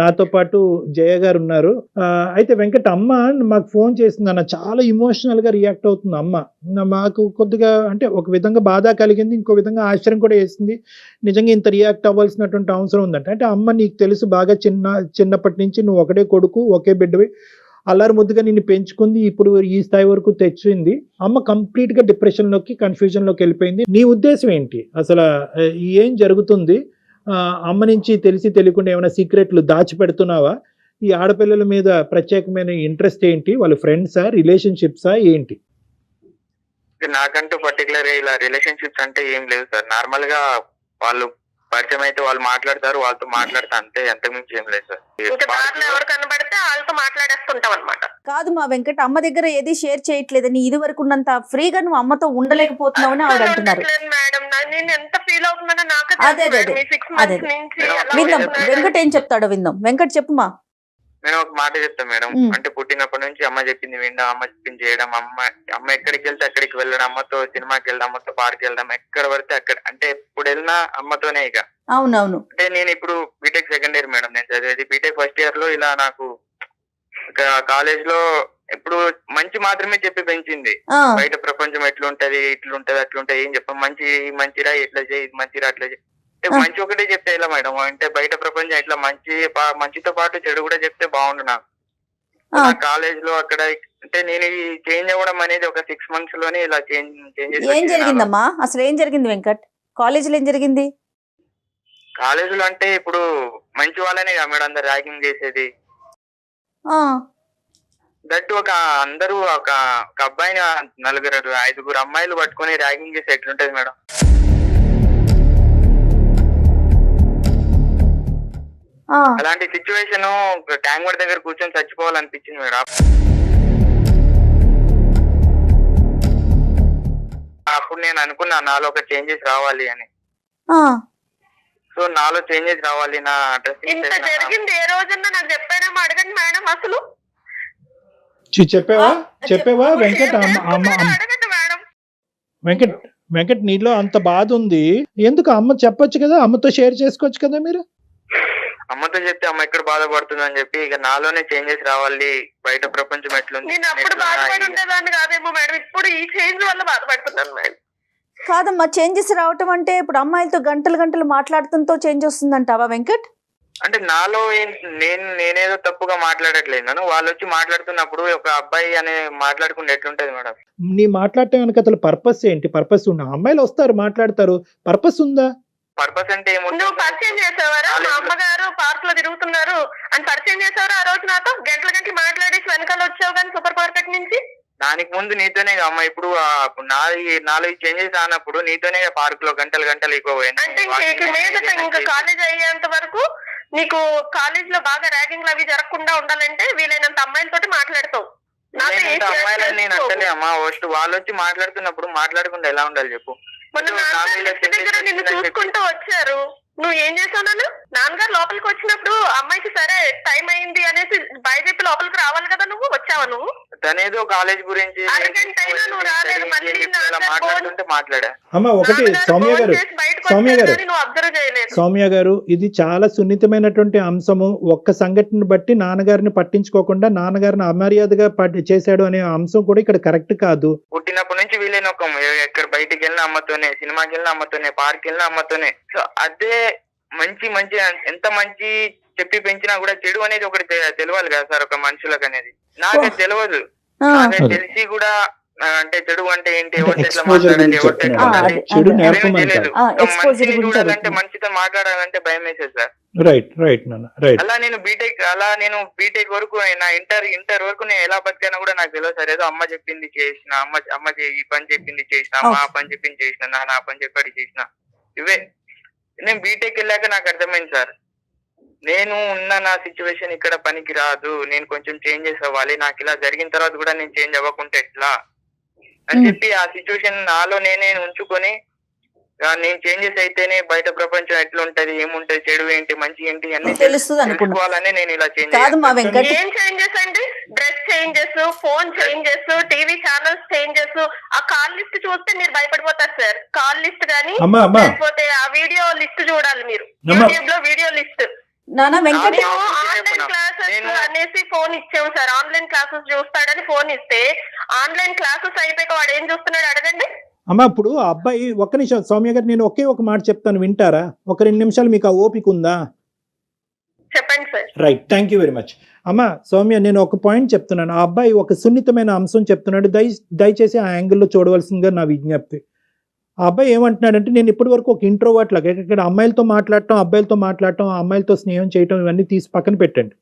నాతో పాటు జయ గారు ఉన్నారు. అయితే వెంకట్, అమ్మ మాకు ఫోన్ చేసింది అన్న, చాలా ఇమోషనల్ గా రియాక్ట్ అవుతుంది అమ్మ. మాకు కొద్దిగా అంటే ఒక విధంగా బాధ కలిగింది, ఇంకో విధంగా ఆశ్చర్యం కూడా వేసింది. నిజంగా ఇంత రియాక్ట్ అవ్వాల్సినటువంటి అవసరం ఉందంటే, అంటే అమ్మ నీకు తెలుసు బాగా చిన్నప్పటి నుంచి నువ్వు ఒకటే కొడుకు, ఒకే బిడ్డవి, అల్లరి ముద్దుగా నిన్ను పెంచుకుంది, ఇప్పుడు ఈ స్థాయి వరకు తెచ్చింది. అమ్మ కంప్లీట్ గా డిప్రెషన్ లోకి, కన్ఫ్యూజన్ లోకి వెళ్ళిపోయింది. నీ ఉద్దేశం ఏంటి అసలు? ఏం జరుగుతుంది? అమ్మ నుంచి తెలిసి తెలియకుండా ఏమైనా సీక్రెట్లు దాచిపెడుతున్నావా? ఈ ఆడపిల్లల మీద ప్రత్యేకమైన ఇంట్రెస్ట్ ఏంటి? వాళ్ళ ఫ్రెండ్సా, రిలేషన్షిప్సా ఏంటి? నాకంటూ పర్టికులర్ ఇలా రిలేషన్షిప్స్ అంటే ఏం లేదు సార్. నార్మల్ గా వాళ్ళు పరిచయం అయితే వాళ్ళు మాట్లాడతారు, వాళ్ళతో మాట్లాడతా అంతే, అంతకుమించి ఏం లేదు సార్. ఎవరు కనబడితే వాళ్ళతో మాట్లాడేస్తుంటాం అనమాట. కాదు మా వెంకట్, అమ్మ దగ్గర ఏది షేర్ చేయట్లేదని, ఇది వరకు ఉన్నంత ఫ్రీగా నువ్వు అమ్మతో ఉండలేకపోతున్నావు అని ఆవిడ అంటున్నారు. మేడం నేను ఎంత ఫీల్ అవుతున్నానో నాకు అదే విందాం, వెంకట్ ఏం చెప్తాడో విందాం. వెంకట్ చెప్పుమా. నేను ఒక మాట చెప్తాను మేడం. అంటే పుట్టినప్పటి నుంచి అమ్మ చెప్పింది వినడం, అమ్మ చెప్పింది చేయడం, అమ్మ ఎక్కడికి వెళ్తే అక్కడికి వెళ్ళడం, అమ్మతో సినిమాకి వెళ్ళడం, అమ్మతో పార్క్ వెళ్ళడం, ఎక్కడ పడితే అక్కడ, అంటే ఇప్పుడు వెళ్ళినా అమ్మతోనే. ఇక అవునవును. అంటే నేను ఇప్పుడు బీటెక్ సెకండ్ ఇయర్ మేడం, నేను చదివేది. బీటెక్ ఫస్ట్ ఇయర్ లో ఇలా నాకు కాలేజ్ లో ఎప్పుడు మంచి మాత్రమే చెప్పి పెంచింది. బయట ప్రపంచం ఎట్లుంటది, ఇట్లుంటది, అట్లుంటది ఏం చెప్ప, మంచిరా ఇట్లా చేయి, ఇది మంచిరా అట్లా చేయి, మంచి ఒకటే చెప్తే ఇలా మేడం. అంటే బయట ప్రపంచం ఇట్లా మంచితో పాటు చెడు కూడా చెప్తే బాగుండు నాకు. కాలేజ్ లో అక్కడ అంటే నేను ఈ చేంజ్ అవ్వడం అనేది ఒక 6 months లోనే ఇలా చేంజ్. ఏం జరిగిందమ్మా అసలు? ఏం జరిగింది వెంకట్? కాలేజీలో ఏం జరిగింది? కాలేజీలో అంటే ఇప్పుడు మంచి వాళ్ళనే కదా మేడం అందరు ర్యాగింగ్ చేసేది. దట్టు అందరూ ఒక అబ్బాయిని 4-5 అమ్మాయిలు పట్టుకొని ర్యాగింగ్ చేసి ఎట్లుంటది మేడం? అలాంటి సిచ్యువేషన్ ట్యాంక్ బండ్ దగ్గర కూర్చొని చచ్చిపోవాలనిపించింది మేడం. అప్పుడు నేను అనుకున్నా నాలో ఒక చేంజెస్ రావాలి అని. సో నాలో చేంజెస్ రావాలి, నా డ్రెస్సింగ్. ఇంత జరిగింది ఏ రోజున్నా నాకు చెప్పాడేమో అడగండి మేడం. అసలు చెప్పావా వెంకట్? అడగండి మేడం. వెంకట్ నీలో అంత బాధ ఉంది, ఎందుకు అమ్మ చెప్పొచ్చు కదా, అమ్మతో షేర్ చేసుకోవచ్చు కదా మీరు. అమ్మతో చెప్తే అమ్మ ఎక్కడ బాధపడుతుంది అని చెప్పి ఇక నాలోనే చేంజెస్ రావాలి, బయట ప్రపంచం ఎట్లుంది. నేను అప్పుడు బాధపడి ఉండేదాన్ని కాదేమో మేడం, ఇప్పుడు ఈ చేంజ్ వల్ల బాధపడుతున్నాను మేడం. కాదమ్మా, చేంజెస్ రావటం అంటే ఇప్పుడు అమ్మాయిలతో గంటలు మాట్లాడుతుంతో చేంజ్ వస్తుందంటావా వెంకట్? అంటే నాలో నేనేదో తప్పుగా మాట్లాడట్లేదు, వాళ్ళు వచ్చి మాట్లాడుతున్నప్పుడు ఒక అబ్బాయి అనే మాట్లాడుకుంటే ఎట్లుంటది మేడం? నీ మాట్లాడటం వెనక అసలు పర్పస్ ఏంటి? పర్పస్ ఉన్న అమ్మాయిలు వస్తారు మాట్లాడతారు, పర్పస్ ఉందా? పర్పస్ అంటే ఏముంటుంది? నువ్వు పరిచయం చేసావారా? మా అమ్మగారు పార్క్ లో తిరుగుతున్నారు అని పరిచయం చేసావారా? ఆ రోజు నాతో గంటలు మాట్లాడేసి వెనకాల వచ్చావు కానీ సూపర్ మార్కెట్ నుంచి. దానికి ముందు నీతోనే అమ్మ, ఇప్పుడు నాలుగు చేంజెస్ అన్నప్పుడు నీతోనే పార్క్ లో గంటలు ఎక్కువ పోయింది. అంటే మీదట ఇంకా కాలేజ్ అయ్యేంత వరకు నీకు కాలేజ్ లో బాగా ర్యాగింగ్ అవి జరగకుండా ఉండాలంటే వీలైనంత అమ్మాయిలతోటి మాట్లాడతావు. అమ్మాయిలని నేను అంటలే అమ్మా, ఫస్ట్ వాళ్ళు వచ్చి మాట్లాడుతున్నప్పుడు మాట్లాడకుండా ఎలా ఉండాలి చెప్పు? మొన్న నాన్నగారు దగ్గర నిన్ను చూసుకుంటూ వచ్చారు, నువ్వు ఏం చేసావు? నాన్నగారు లోపలికి వచ్చినప్పుడు అమ్మాయికి సరే టైం అయింది అనేసి బయట చెప్పి లోపలికి రావాలి కదా, నువ్వు వచ్చావా? నువ్వు తనేదో కాలేజ్ గురించి నువ్వు రాలేదు, మాట్లాడుతుంటే మాట్లాడా. అమ్మ ఒకటి సౌమ్య గారు ఇది చాలా సున్నితమైనటువంటి అంశము. ఒక్క సంఘటన బట్టి నాన్నగారిని పట్టించుకోకుండా నాన్నగారిని అమర్యాదగా చేశాడు అనే అంశం కూడా ఇక్కడ కరెక్ట్ కాదు. పుట్టినప్పటి నుంచి వీలైన ఒక ఎక్కడ బయటికి వెళ్ళిన అమ్మతోనే, సినిమాకి వెళ్ళిన అమ్మతోనే, పార్క్ వెళ్ళిన అమ్మతోనే. సో అదే మంచి ఎంత మంచి చెప్పి పెంచినా కూడా చెడు అనేది ఒకటి తెలియాలి కదా సార్ ఒక మనుషులకు అనేది. నాకే తెలియదు, నాకే తెలిసి కూడా అంటే చెడు అంటే ఏంటి, ఎవరు ఎట్లా మాట్లాడాలి, చూడాలంటే మనిషితో మాట్లాడాలంటే భయం వేసేది సార్. అలా నేను బీటెక్ వరకు నా ఇంటర్ వరకు నేను ఎలా బతికానో కూడా నాకు తెలియదు సార్. ఏదో అమ్మ చెప్పింది చేసిన, అమ్మ ఈ పని చెప్పింది చేసిన, అమ్మ ఆ పని చెప్పింది చేసిన, నాన్న ఆ పని చెప్పాడు చేసిన, ఇవే. నేను బీటెక్ వెళ్ళాక నాకు అర్థమైంది సార్, నేను ఉన్న నా సిచ్యువేషన్ ఇక్కడ పనికి రాదు, నేను కొంచెం చేంజెస్ అవ్వాలి, నాకు ఇలా జరిగిన తర్వాత కూడా నేను చేంజ్ అవ్వకుంటే ఎట్లా అని చెప్పి ఆ సిచ్యువేషన్ నాలో నేనే ఉంచుకొని నేను చేంజెస్ అయితేనే బయట ప్రపంచం ఎట్లా ఉంటది, ఏముంటది, చెడు ఏంటి, మంచి ఏంటి అన్ని తెలుసుకోవాలని నేను ఇలా చేంజ్. ఏం చేంజెస్ అండి? Dress changes, phone changes, TV channels changes. ఆ కాల్ లిస్ట్ చూస్తే మీరు భయపడిపోతారు సార్. కాల్ లిస్ట్ గానీ లేకపోతే ఆ వీడియో లిస్ట్ చూడాలి మీరు, యూట్యూబ్ లో వీడియో లిస్ట్. ఆన్లైన్ క్లాసెస్ అనేసి ఫోన్ ఇచ్చాము సార్. ఆన్లైన్ క్లాసెస్ చూస్తాడని ఫోన్ ఇస్తే ఆన్లైన్ క్లాసెస్ అయిపోయాక వాడు ఏం చూస్తున్నాడు అడగండి. అమ్మ ఇప్పుడు ఆ అబ్బాయి ఒక్క నిమిషం సౌమ్య గారు, నేను ఒక మాట చెప్తాను వింటారా? ఒక 2 నిమిషాలు మీకు ఆ ఓపిక ఉందా? చెప్పండి sir. Right, thank you very much. అమ్మ సౌమ్య, నేను ఒక పాయింట్ చెప్తున్నాను. ఆ అబ్బాయి ఒక సున్నితమైన అంశం చెప్తున్నాడు, దయచేసి ఆ యాంగిల్లో చూడవలసిందిగా నా విజ్ఞప్తి. ఆ అబ్బాయి ఏమంటున్నాడంటే, నేను ఇప్పటి వరకు ఒక ఇంట్రోవర్ట్ లాగా ఇక్కడ అమ్మాయిలతో మాట్లాడటం, అబ్బాయిలతో మాట్లాడటం, అమ్మాయిలతో స్నేహం చేయటం ఇవన్నీ తీసి పక్కన పెట్టండి.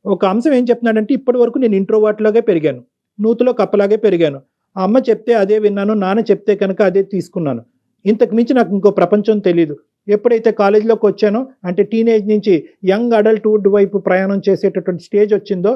ఒక అంశం ఏం చెప్తున్నాడంటే, ఇప్పటి వరకు నేను ఇంట్రోవర్ట్ లాగే పెరిగాను, నూతులో కప్పలాగే పెరిగాను. ఆ అమ్మ చెప్తే అదే విన్నాను, నాన్న చెప్తే కనుక అదే తీసుకున్నాను. ఇంతకు మించి నాకు ఇంకో ప్రపంచం తెలీదు. ఎప్పుడైతే కాలేజీలోకి వచ్చానో, అంటే టీనేజ్ నుంచి యంగ్ అడల్ట్హుడ్ వైపు ప్రయాణం చేసేటటువంటి స్టేజ్ వచ్చిందో,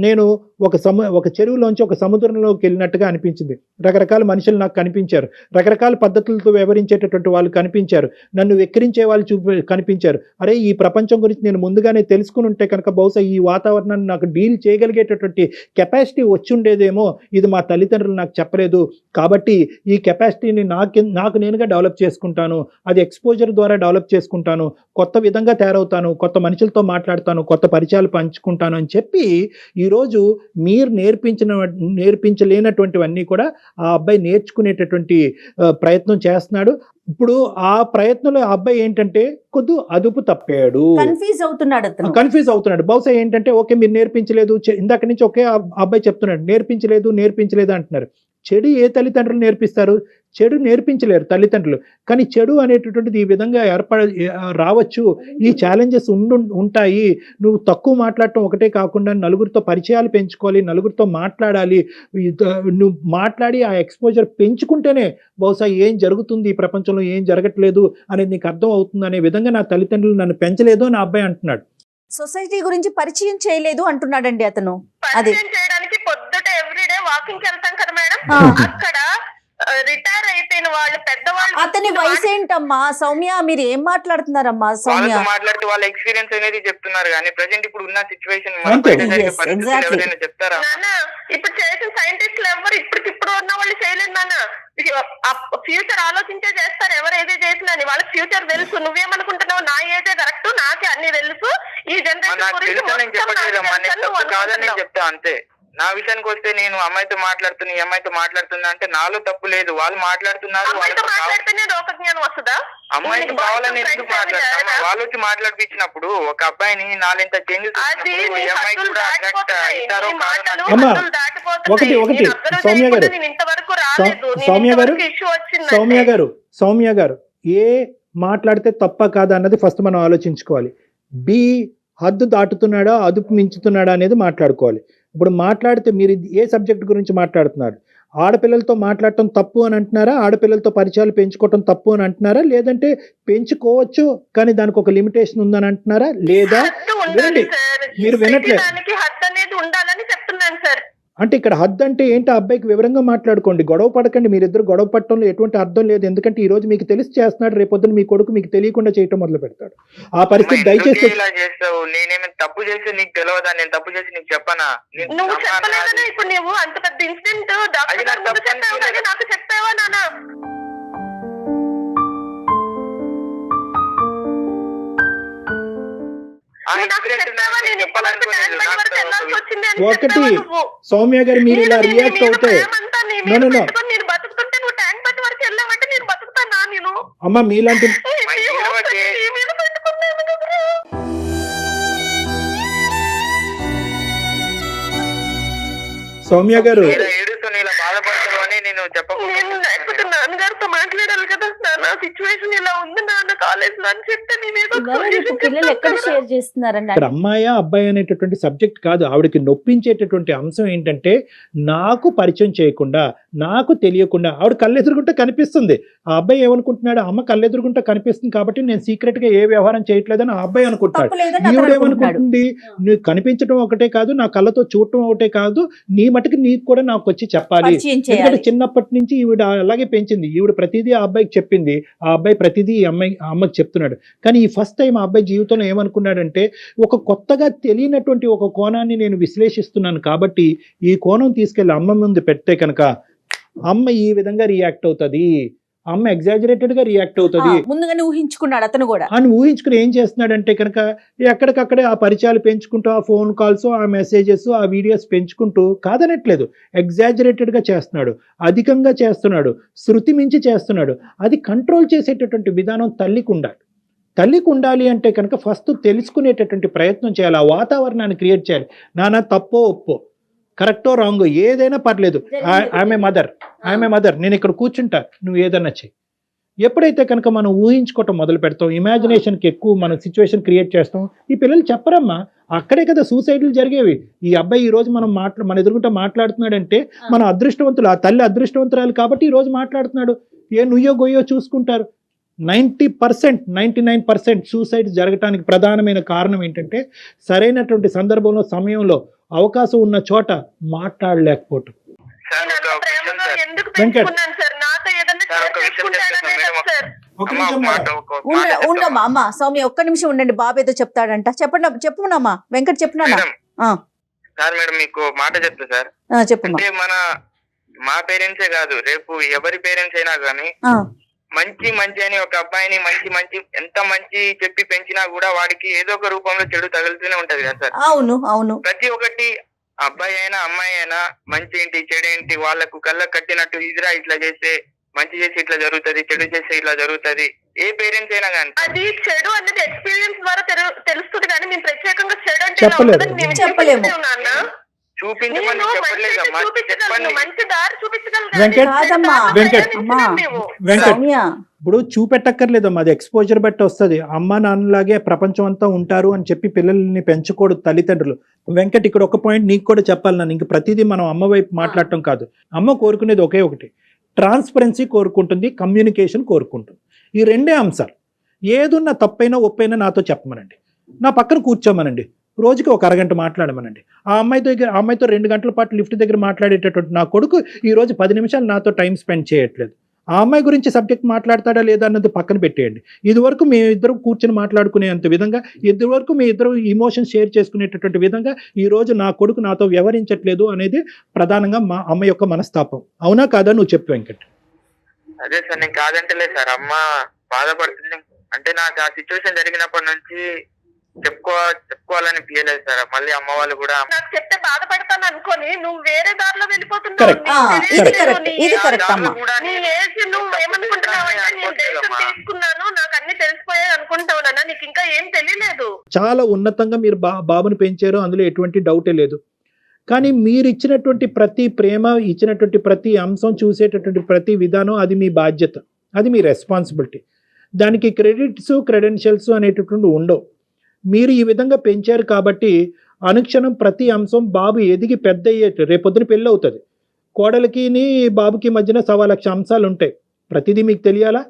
నేను ఒక చెరువులోంచి ఒక సముద్రంలోకి వెళ్ళినట్టుగా అనిపించింది. రకరకాల మనుషులు నాకు కనిపించారు, రకరకాల పద్ధతులతో వ్యవహరించేటటువంటి వాళ్ళు కనిపించారు, నన్ను వెక్కిరించే వాళ్ళు కనిపించారు. అరే, ఈ ప్రపంచం గురించి నేను ముందుగానే తెలుసుకుని ఉంటే కనుక బహుశా ఈ వాతావరణాన్ని నాకు డీల్ చేయగలిగేటటువంటి కెపాసిటీ వచ్చి ఉండేదేమో. ఇది మా తల్లిదండ్రులు నాకు చెప్పలేదు, కాబట్టి ఈ కెపాసిటీని నాకు నేనుగా డెవలప్ చేసుకుంటాను, అది ఎక్స్పోజర్ ద్వారా డెవలప్ చేసుకుంటాను, కొత్త విధంగా తయారవుతాను, కొత్త మనుషులతో మాట్లాడతాను, కొత్త పరిచయాలు పంచుకుంటాను అని చెప్పి ఈరోజు మీరు నేర్పించలేనటువంటివన్నీ కూడా ఆ అబ్బాయి నేర్చుకునేటటువంటి ప్రయత్నం చేస్తున్నాడు. ఇప్పుడు ఆ ప్రయత్నంలో ఆ అబ్బాయి ఏంటంటే కొద్ది అదుపు తప్పాడు, కన్ఫ్యూజ్ అవుతున్నాడు. బహుశా ఏంటంటే ఓకే మీరు నేర్పించలేదు, ఇందాక నుంచి ఒకే అబ్బాయి చెప్తున్నాడు నేర్పించలేదు అంటున్నారు. చెడు ఏ తల్లిదండ్రులు నేర్పిస్తారు? చెడు నేర్పించలేరు తల్లిదండ్రులు. కానీ చెడు అనేటటువంటిది ఈ విధంగా రావచ్చు, ఈ ఛాలెంజెస్ ఉంటాయి. నువ్వు తక్కువ మాట్లాడటం ఒకటే కాకుండా నలుగురితో పరిచయాలు పెంచుకోవాలి, నలుగురితో మాట్లాడాలి. నువ్వు మాట్లాడి ఆ ఎక్స్పోజర్ పెంచుకుంటేనే బహుశా ఏం జరుగుతుంది ఈ ప్రపంచంలో, ఏం జరగట్లేదు అనేది నీకు అర్థం అవుతుంది అనే విధంగా నా తల్లిదండ్రులు నన్ను పెంచలేదు అని అబ్బాయి అంటున్నాడు. సొసైటీ గురించి పరిచయం చేయలేదు అంటున్నాడండి అతను. పరిచయం చేయడానికి పొద్దుట ఎవ్రీడే వాకింగ్ వెళ్తాం కదా మేడం, అక్కడ రిటైర్ అయిపోయిన వాళ్ళు పెద్దవాళ్ళు. అతని వయసు ఏంటమ్మా సౌమ్య? మీరు ఏం మాట్లాడుతున్నారమ్మా సౌమ్య? మాట్లాడితే వాళ్ళ ఎక్స్పీరియన్స్ అనేది చెప్తున్నారు కానీ ప్రెసెంట్ ఇప్పుడు ఉన్న సిచ్యువేషన్ చెప్తారా? ఇప్పుడు చేసిన సైంటిస్టులు ఎవరు ఇప్పుడు ఉన్న వాళ్ళు చేయలేదు నాన్న. ఫ్యూచర్ ఆలోచించే చేస్తారు, ఎవరు ఏదే చేసిందని వాళ్ళకి ఫ్యూచర్ తెలుసు. నువ్వేమనుకుంటున్నావు? నా ఏదే కరెక్ట్, నాకే అన్ని తెలుసు, ఈ జనరేషన్ చెప్తా అంతే. నా విషయానికి వస్తే నేను అమ్మాయితో మాట్లాడుతున్నా, ఈ అమ్మాయితో మాట్లాడుతున్నా అంటే నాలో తప్పు లేదు, వాళ్ళు మాట్లాడుతున్నారు. అమ్మాయితో మాట్లాడితేనే లోక జ్ఞానం వస్తుందా? అమ్మాయితో కావాలని ఎందుకు మాట్లాడతాను? వాళ్ళు వచ్చి మాట్లాడిపించినప్పుడు ఒక అబ్బాయిని నాలుగింత చేంజెస్ అది నీ ఈ అమ్మాయి హద్దులు కూడా అట్రాక్ట్ దాటిపోతున్నాయి. అవుతారో నీ కాదో మాటలు నాకు అమ్మా, హద్దులు దాటిపోతున్నాయి. ఒకటి నేను observe సౌమ్య గారు, చేయకుండా నేను ఇంతవరకు రాలేదు. నేను సౌమ్య గారు, ఇంతవరకు issue వచ్చిందంటే. సౌమ్య గారు ఏ మాట్లాడితే తప్ప కాదా అన్నది ఫస్ట్ మనం ఆలోచించుకోవాలి. బి హద్దు దాటుతున్నాడా అదుపు మించుతున్నాడా అనేది మాట్లాడుకోవాలి. ఇప్పుడు మాట్లాడితే మీరు ఏ సబ్జెక్ట్ గురించి మాట్లాడుతున్నారు? ఆడపిల్లలతో మాట్లాడటం తప్పు అని అంటున్నారా? ఆడపిల్లలతో పరిచయాలు పెంచుకోవటం తప్పు అని అంటున్నారా? లేదంటే పెంచుకోవచ్చు కానీ దానికి ఒక లిమిటేషన్ ఉందని అంటున్నారా? లేదా హద్దు ఉండాలి వినండి, సార్. మీరు వినట్లేదు. దానికి హద్దు అనేది ఉండాలని చెప్తున్నాను సార్. అంటే ఇక్కడ హద్దు అంటే ఏంటి? ఆ అబ్బాయికి వివరంగా మాట్లాడుకోండి, గొడవ పడకండి. మీరిద్దరు గొడవ పడటంలో ఎటువంటి అర్థం లేదు. ఎందుకంటే ఈ రోజు మీకు తెలిసి చేస్తున్నాడు, రేపొద్దున మీ కొడుకు మీకు తెలియకుండా చేయటం మొదలు పెడతాడు. ఆ పరిస్థితి దయచేసి ఇలా చేస్తావు. నేనేమైనా తప్పు చేస్తే నీకు తెలియదా? నేను తప్పు చేసి నీకు చెప్పనా? నువ్వు చెప్పలేదనే ఇప్పుడు నువ్వు అంత పెద్ద ఇన్సిడెంట్ డాక్టర్ గారు ముందు చెప్పావు కానీ నాకు చెప్పావా నాన్న? ఒకటి సౌమ్య గారు మీరు ఇలా రియాక్ట్ అవుతే నేను బతుకుతుంటే నువ్వు ట్యాంక్ బండ్ వరకు వెళ్ళావంటే నేను బతుకుతానా? నేను అమ్మ మీలాంటి సౌమ్య గారు ఏడుస్తూ ఇలా బాధపడతావు అని నేను నేను లేకపోతే నాన్నగారితో మాట్లాడాలి కదా, నా సిచ్యువేషన్ ఇలా ఉంది నాన్న కాలేజ్ లో అని చెప్తే నేనేదో పిల్లలు ఎక్కడ షేర్ చేస్తున్నారండి? ఇక్కడ అమ్మాయి అబ్బాయి అనేటటువంటి సబ్జెక్ట్ కాదు. ఆవిడకి నొప్పించేటటువంటి అంశం ఏంటంటే నాకు పరిచయం చేయకుండా, నాకు తెలియకుండా ఆవిడ కళ్ళెదురుగుంటే కనిపిస్తుంది. ఆ అబ్బాయి ఏమనుకుంటున్నాడు? అమ్మ కళ్ళెదురుగుంటే కనిపిస్తుంది కాబట్టి నేను సీక్రెట్ గా ఏ వ్యవహారం చేయట్లేదని ఆ అబ్బాయి అనుకుంటాడు. ఈవిడేమనుకుంటుంది? నువ్వు కనిపించడం ఒకటే కాదు, నా కళ్ళతో చూడటం ఒకటే కాదు, నీ మటుకు నీకు కూడా నాకు వచ్చి చెప్పాలి. ఎందుకంటే చిన్నప్పటి నుంచి ఈవిడ అలాగే పెంచింది. ఈవిడ ప్రతిదీ ఆ అబ్బాయికి చెప్పింది, ఆ అబ్బాయి ప్రతిదీ అమ్మకి చెప్తున్నాడు. కానీ ఈ ఫస్ట్ టైం ఆ అబ్బాయి జీవితంలో ఏమనుకున్నాడంటే ఒక కొత్తగా తెలియనటువంటి ఒక కోణాన్ని నేను విశ్లేషిస్తున్నాను కాబట్టి ఈ కోణం తీసుకెళ్లి అమ్మ ముందు పెడితే కనుక అమ్మ ఈ విధంగా రియాక్ట్ అవుతుంది, అమ్మ ఎగ్జాజరేటెడ్ గా రియాక్ట్ అవుతుంది ముందుగానే ఊహించుకున్నాడు అతను కూడా. అని ఊహించుకుని ఏం చేస్తున్నాడంటే కనుక ఎక్కడికక్కడే ఆ పరిచయాలు పెంచుకుంటూ, ఆ ఫోన్ కాల్స్, ఆ మెసేజెస్, ఆ వీడియోస్ పెంచుకుంటూ, కాదనట్లేదు, ఎగ్జాజరేటెడ్ గా చేస్తున్నాడు, అధికంగా చేస్తున్నాడు, శృతి మించి చేస్తున్నాడు. అది కంట్రోల్ చేసేటటువంటి విధానం తల్లికి ఉండాలి అంటే కనుక ఫస్ట్ తెలుసుకునేటటువంటి ప్రయత్నం చేయాలి, ఆ వాతావరణాన్ని క్రియేట్ చేయాలి. నాన్న తప్పో ఒప్పో, కరెక్టో రాంగో ఏదైనా పర్లేదు, ఆమె మదర్, నేను ఇక్కడ కూర్చుంటా, నువ్వు ఏదన్నా చెయ్యి. ఎప్పుడైతే కనుక మనం ఊహించుకోవటం మొదలు పెడతాం, ఇమాజినేషన్కి ఎక్కువ మనం సిచ్యువేషన్ క్రియేట్ చేస్తాం. ఈ పిల్లలు చెప్పరమ్మా, అక్కడే కదా సూసైడ్లు జరిగేవి. ఈ అబ్బాయి ఈ రోజు మన ఎదురుగుంటా మాట్లాడుతున్నాడంటే మన అదృష్టవంతులు, ఆ తల్లి అదృష్టవంతురాలు కాబట్టి ఈ రోజు మాట్లాడుతున్నాడు. నుయ్యో గొయ్యో చూసుకుంటారు. 90%, 99% సూసైడ్ జరగటానికి ప్రధానమైన కారణం ఏంటంటే సరైనటువంటి సందర్భంలో, సమయంలో, అవకాశం ఉన్న చోట మాట్లాడలేకపోవటం. ఉండమ్మా అమ్మ సౌమ్య, ఒక్క నిమిషం ఉండండి, బాబు ఏదో చెప్తాడంట. చెప్పునమ్మా వెంకట్, చెప్పునా సార్? మేడం మీకు మాట చెప్తా సార్. చెప్పమ్మా. మా పేరెంట్సే కాదు, రేపు ఎవరి పేరెంట్స్ అయినా కానీ మంచి అని ఒక అబ్బాయిని మంచి ఎంత మంచి చెప్పి పెంచినా కూడా వాడికి ఏదో ఒక రూపంలో చెడు తగులుతూనే ఉంటది కదా సార్. అవును. ప్రతి ఒక్కటి అబ్బాయి అయినా అమ్మాయి అయినా మంచి ఏంటి చెడేంటి వాళ్ళకు కళ్ళకు కట్టినట్టు ఇదిరా ఇట్లా చేస్తే మంచి చేసి ఇట్లా జరుగుతుంది, చెడు చేస్తే ఇట్లా జరుగుతుంది. ఏ పేరెంట్స్ అయినా కానీ అది చెడు అనేది ఎక్స్పీరియన్స్ ద్వారా తెలుస్తుంది కానీ మేము ప్రత్యేకంగా చెడు అంటే చెప్పలేము. చూపించమని చెప్పలేదమ్మా, చెప్పండి. మంచి దారి వెంకట్ ఇప్పుడు చూపెట్టక్కర్లేదమ్మా, అది ఎక్స్పోజర్ బట్టి వస్తుంది. అమ్మ నాన్నలాగే ప్రపంచం అంతా ఉంటారు అని చెప్పి పిల్లల్ని పెంచకూడదు తల్లిదండ్రులు. వెంకట్ ఇక్కడ ఒక పాయింట్ నీకు కూడా చెప్పాలి నన్ను, ఇంక ప్రతిదీ మనం అమ్మ వైపు మాట్లాడటం కాదు. అమ్మ కోరుకునేది ఒకే ఒకటి, ట్రాన్స్పరెన్సీ కోరుకుంటుంది, కమ్యూనికేషన్ కోరుకుంటుంది. ఈ రెండే అంశాలు. ఏదున్నా తప్పైనా ఒప్పైనా నాతో చెప్పమనండి, నా పక్కన కూర్చోమనండి, రోజుకి ఒక అరగంట మాట్లాడమనండి. ఆ అమ్మాయితో 2 గంటల పాటు లిఫ్ట్ దగ్గర మాట్లాడేటటువంటి నా కొడుకు ఈ రోజు 10 నిమిషాలు నాతో టైం స్పెండ్ చేయట్లేదు. ఆ అమ్మాయి గురించి సబ్జెక్ట్ మాట్లాడతాడా లేదా అన్నది పక్కన పెట్టేయండి. ఇదివరకు మీ ఇద్దరు కూర్చొని మాట్లాడుకునేంత విధంగా, ఇదివరకు మీ ఇద్దరు ఇమోషన్ షేర్ చేసుకునేటటువంటి విధంగా ఈ రోజు నా కొడుకు నాతో వ్యవహరించట్లేదు అనేది ప్రధానంగా మా అమ్మ యొక్క మనస్తాపం. అవునా కాదా? నువ్వు చెప్పు వెంకట్. అదే సార్, నేను కాదంటలేదు సార్. అమ్మ బాధపడుతుంది అంటే నాకు ఆ సిచ్యువేషన్ జరిగినప్పటి నుంచి చెప్పుకో చూసుకోవాలనిపించలేదు సార్. మళ్ళీ అమ్మ వాళ్ళు కూడా నాకు చెప్తే బాధపడతాను అనుకోని నువ్వు వేరే దారిలో వెళ్ళిపోతున్నావు. Correct. ఇది కరెక్ట్ అమ్మా. నీ ఏజ్ నువ్వు ఏమనుకుంటున్నావంటే నేను డెసిషన్ తీసుకున్నాను, నాకు అన్ని తెలిసిపోయాయి అనుకుంటావు నాన్న, నీకు ఇంకా ఏం తెలియలేదు. చాలా ఉన్నతంగా మీరు బాబుని పెంచారు, అందులో ఎటువంటి డౌటే లేదు. కానీ మీరు ఇచ్చినటువంటి ప్రతి ప్రేమ, ఇచ్చినటువంటి ప్రతి అంశం, చూసేటటువంటి ప్రతి విధానం అది మీ బాధ్యత, అది మీ రెస్పాన్సిబిలిటీ. దానికి క్రెడెన్షియల్స్ అనేటటువంటి ఉండవు. మీరు ఈ విధంగా పెంచారు కాబట్టి అనుక్షణం ప్రతి అంశం బాబు ఎదిగి పెద్ద అయ్యేట రేపొద్దున పెళ్ళి అవుతుంది, కోడలికి బాబుకి మధ్యన 1,00,000 అంశాలు ఉంటాయి. ప్రతిదీ మీకు తెలియాలా?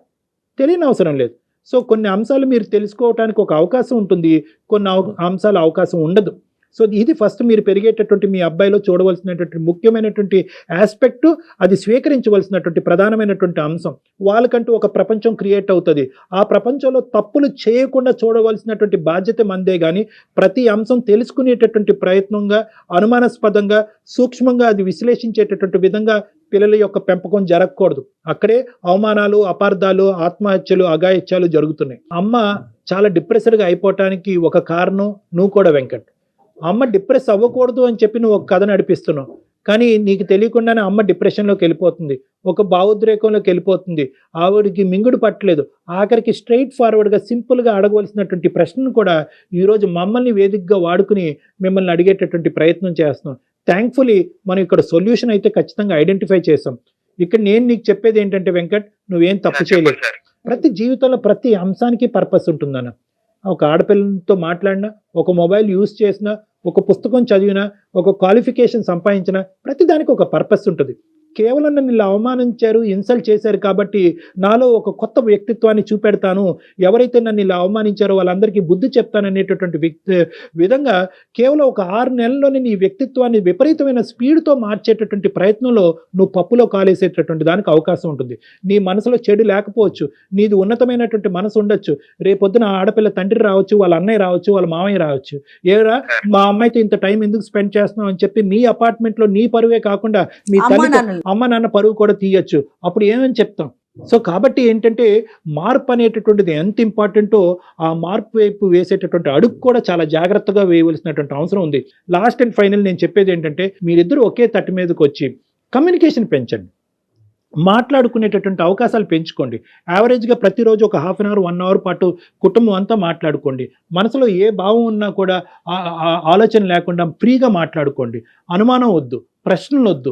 తెలియని అవసరం లేదు. సో కొన్ని అంశాలు మీరు తెలుసుకోవడానికి ఒక అవకాశం ఉంటుంది, కొన్ని అంశాలు అవకాశం ఉండదు. సో ఇది ఫస్ట్ మీరు పెరిగేటటువంటి మీ అబ్బాయిలో చూడవలసినటువంటి ముఖ్యమైనటువంటి ఆస్పెక్టు, అది స్వీకరించవలసినటువంటి ప్రధానమైనటువంటి అంశం. వాళ్ళకంటూ ఒక ప్రపంచం క్రియేట్ అవుతుంది. ఆ ప్రపంచంలో తప్పులు చేయకుండా చూడవలసినటువంటి బాధ్యత మందే. కానీ ప్రతి అంశం తెలుసుకునేటటువంటి ప్రయత్నంగా, అనుమానాస్పదంగా, సూక్ష్మంగా అది విశ్లేషించేటటువంటి విధంగా పిల్లల యొక్క పెంపకం జరగకూడదు. అక్కడే అవమానాలు, అపార్థాలు, ఆత్మహత్యలు, అఘాయిత్యాలు జరుగుతున్నాయి. అమ్మ చాలా డిప్రెస్డ్గా అయిపోవటానికి ఒక కారణం నువ్వు కూడా వెంకట్. అమ్మ డిప్రెస్ అవ్వకూడదు అని చెప్పి నువ్వు ఒక కథ నడిపిస్తున్నావు, కానీ నీకు తెలియకుండానే అమ్మ డిప్రెషన్లోకి వెళ్ళిపోతుంది, ఒక భావోద్రేకంలోకి వెళ్ళిపోతుంది. ఆవిడికి మింగుడు పట్టలేదు. ఆఖరికి స్ట్రైట్ ఫార్వర్డ్గా సింపుల్గా అడగవలసినటువంటి ప్రశ్నను కూడా ఈరోజు మమ్మల్ని వేదికగా వాడుకుని మిమ్మల్ని అడిగేటటువంటి ప్రయత్నం చేస్తున్నాం. థ్యాంక్ఫుల్లీ మనం ఇక్కడ సొల్యూషన్ అయితే ఖచ్చితంగా ఐడెంటిఫై చేసాం. ఇక్కడ నేను నీకు చెప్పేది ఏంటంటే వెంకట్, నువ్వేం తప్పు చేయలేదు. ప్రతి జీవితంలో ప్రతి అంశానికి పర్పస్ ఉంటుందన్న. ఒక ఆడపిల్లతో మాట్లాడినా, ఒక మొబైల్ యూజ్ చేసినా, ఒక పుస్తకం చదివినా, ఒక క్వాలిఫికేషన్ సంపాదించినా, ప్రతిదానికి ఒక పర్పస్ ఉంటుంది. కేవలం నన్ను ఇలా అవమానించారు, ఇన్సల్ట్ చేశారు కాబట్టి నాలో ఒక కొత్త వ్యక్తిత్వాన్ని చూపెడతాను, ఎవరైతే నన్ను ఇలా అవమానించారో వాళ్ళందరికీ బుద్ధి చెప్తాననేటటువంటి విధంగా కేవలం ఒక 6 నెలల్లోనే నీ వ్యక్తిత్వాన్ని విపరీతమైన స్పీడ్తో మార్చేటటువంటి ప్రయత్నంలో నువ్వు పప్పులో కాలేసేటటువంటి దానికి అవకాశం ఉంటుంది. నీ మనసులో చెడు లేకపోవచ్చు, నీది ఉన్నతమైనటువంటి మనసు ఉండొచ్చు. రేపొద్దున ఆడపిల్ల తండ్రి రావచ్చు, వాళ్ళ అన్నయ్య రావచ్చు, వాళ్ళ మామయ్య రావచ్చు. ఏరా మా అమ్మాయితో ఇంత టైం ఎందుకు స్పెండ్ చేస్తున్నావు అని చెప్పి మీ అపార్ట్మెంట్లో నీ పరువే కాకుండా మీ తల్లి అమ్మ నాన్న పరువు కూడా తీయచ్చు. అప్పుడు ఏమని చెప్తాం? సో కాబట్టి ఏంటంటే మార్పు అనేటటువంటిది ఎంత ఇంపార్టెంటో ఆ మార్పు వైపు వేసేటటువంటి అడుగు కూడా చాలా జాగ్రత్తగా వేయవలసినటువంటి అవసరం ఉంది. లాస్ట్ అండ్ ఫైనల్ నేను చెప్పేది ఏంటంటే మీరిద్దరూ ఒకే తట్టు మీదకి వచ్చి కమ్యూనికేషన్ పెంచండి, మాట్లాడుకునేటటువంటి అవకాశాలు పెంచుకోండి. యావరేజ్గా ప్రతిరోజు ఒక 1/2 అవర్ 1 అవర్ పాటు కుటుంబం అంతా మాట్లాడుకోండి. మనసులో ఏ భావం ఉన్నా కూడా ఆలోచన లేకుండా ఫ్రీగా మాట్లాడుకోండి. అనుమానం వద్దు, ప్రశ్నలు వద్దు,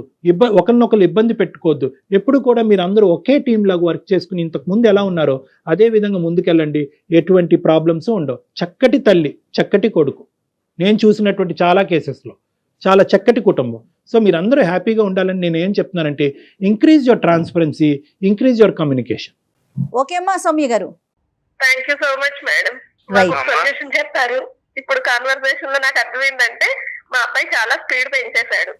ఒకరినొకరు ఇబ్బంది పెట్టుకోవద్దు. ఎప్పుడు కూడా మీరు అందరూ ఒకే టీం లాగా వర్క్ చేసుకుని ఇంతకు ముందు ఎలా ఉన్నారో అదే విధంగా ముందుకెళ్ళండి. ఎటువంటి ప్రాబ్లమ్స్ ఉండవు. చక్కటి తల్లి, చక్కటి కొడుకు, నేను చూసినటువంటి చాలా కేసెస్లో చాలా చక్కటి కుటుంబం. సో మీరందరూ హ్యాపీగా ఉండాలని నేను ఏం చెప్తున్నానంటే increase your transparency, increase your communication. Okay అమ్మా సౌమ్య గారు, thank you so much madam. Solution చెప్పారు. ఇప్పుడు కాన్వర్సేషన్ లో నాకు అర్థమైందంటే మా అబ్బాయి చాలా స్పీడ్ పెంచేశాడు.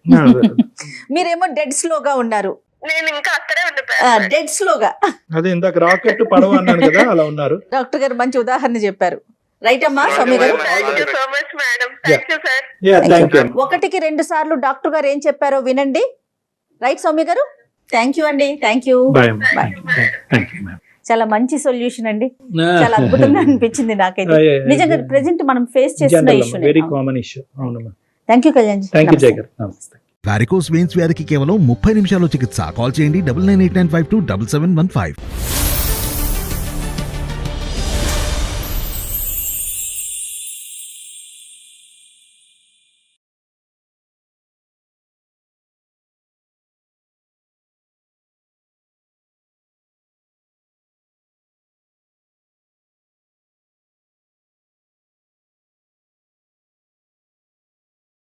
మీరేమో డెడ్ స్లోగా ఉన్నారు, నేను ఇంకా అక్కడే ఉండిపోయాను డెడ్ స్లోగా. అదే ఇందాక రాకెట్ పడవ అన్నాను కదా, అలా ఉన్నారు. డాక్టర్ గారు మంచి ఉదాహరణ చెప్పారు. రైట్ అమ్మా సౌమ్య గారు? Thank you so much madam. Thank you sir. 1కి 2 సార్లు డాక్టర్ గారు ఏం చెప్పారో వినండి. రైట్ సౌమ్య గారు? థ్యాంక్ యూ అండి. Thank you. చాలా మంచి సొల్యూషన్ అండి, చాలా అద్భుతంగా అనిపించింది నాకైతే. నిజంగా ప్రెసెంట్ మనం ఫేస్ చేస్తున్న ఇష్యూ. Very common issue. అవునమ్మా. Thank you Kalyan. Thank you Jaya గారు. నమస్తే. వారికోస్ వెయిన్స్ వ్యాధికి కేవలం 30 నిమిషాల్లో చికిత్స. కాల్ చేయండి 9989527715.